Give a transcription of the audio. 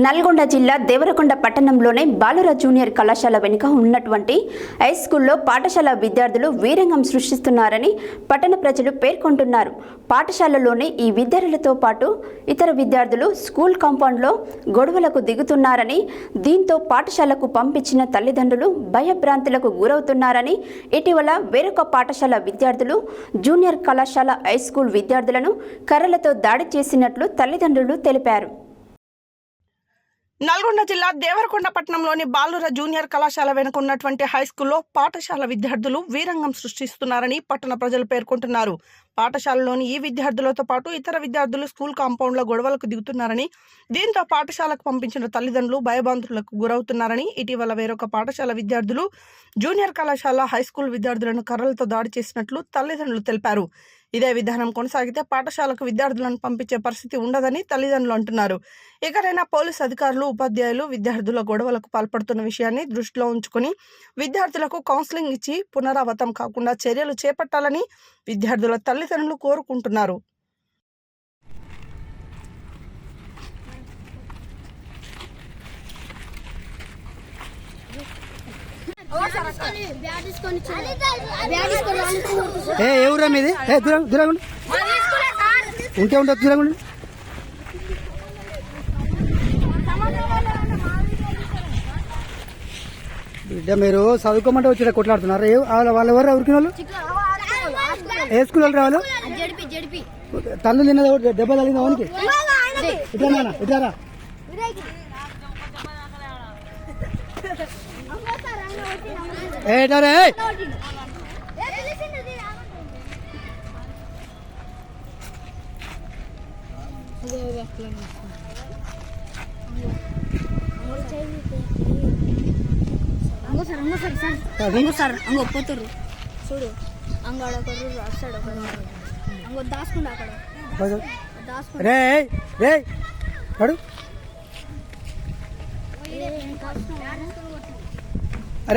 నల్గొండ జిల్లా దేవరకొండ పట్టణంలోని బాలుర జూనియర్ కళాశాల వెనుక ఉన్నటువంటి హై స్కూల్లో పాఠశాల విద్యార్థులు వీరంగం సృష్టిస్తున్నారని పట్టణ ప్రజలు పేర్కొంటున్నారు. పాఠశాలలోని ఈ విద్యార్థులతో పాటు ఇతర విద్యార్థులు స్కూల్ కాంపౌండ్లో గొడవలకు దిగుతున్నారని, దీంతో పాఠశాలకు పంపించిన తల్లిదండ్రులు భయభ్రాంతులకు గురవుతున్నారని, ఇటీవల వేరొక పాఠశాల విద్యార్థులు జూనియర్ కళాశాల హై స్కూల్ విద్యార్థులను కర్రలతో దాడి చేసినట్లు తల్లిదండ్రులు తెలిపారు. నల్గొండ జిల్లా దేవరకొండ పట్టణంలోని బాలుర జూనియర్ కళాశాల వెనుక ఉన్నటువంటి హైస్కూల్లో పాఠశాల విద్యార్థులు వీరంగం సృష్టిస్తున్నారని పట్టణ ప్రజలు పేర్కొంటున్నారు. పాఠశాలలోని ఈ విద్యార్థులతో పాటు ఇతర విద్యార్థులు స్కూల్ కాంపౌండ్లో గొడవలకు దిగుతున్నారని, దీంతో పాఠశాలకు పంపించిన తల్లిదండ్రులు భయభ్రాంతులకు గురవుతున్నారని, ఇటీవల వేరొక పాఠశాల విద్యార్థులు జూనియర్ కళాశాల హైస్కూల్ విద్యార్థులను కర్రలతో దాడి చేసినట్లు తల్లిదండ్రులు తెలిపారు. ఇదే విధానం కొనసాగితే పాఠశాలకు విద్యార్థులను పంపించే పరిస్థితి ఉండదని తల్లిదండ్రులు అంటున్నారు. ఇకనైనా పోలీసు అధికారులు, ఉపాధ్యాయులు విద్యార్థుల గొడవలకు పాల్పడుతున్న విషయాన్ని దృష్టిలో ఉంచుకొని విద్యార్థులకు కౌన్సిలింగ్ ఇచ్చి పునరావృతం కాకుండా చర్యలు చేపట్టాలని విద్యార్థుల తల్లిదండ్రులు కోరుకుంటున్నారు. ఎవరా మీది? దూరం ఉంటే ఉండదు, దూరం ఉండి. బిడ్డ మీరు చదువుకోమంటే వచ్చి కొట్లాడుతున్నారు. వాళ్ళు ఎవరు ఉరికిన వాళ్ళు? ఏ స్కూల్ వాళ్ళు రావాలి? తల్లు తిన్నది దెబ్బ తగిలింది వానికి. ఇట్లా ఇట్లారా ఏటారే సార్ అంగో పోతురు చూడు, అంగడ ఒకరు అస్తాడు, ఒకరు అంగో దాచుకుంటా అక్కడ దాచుకుంటా. రే రే పడు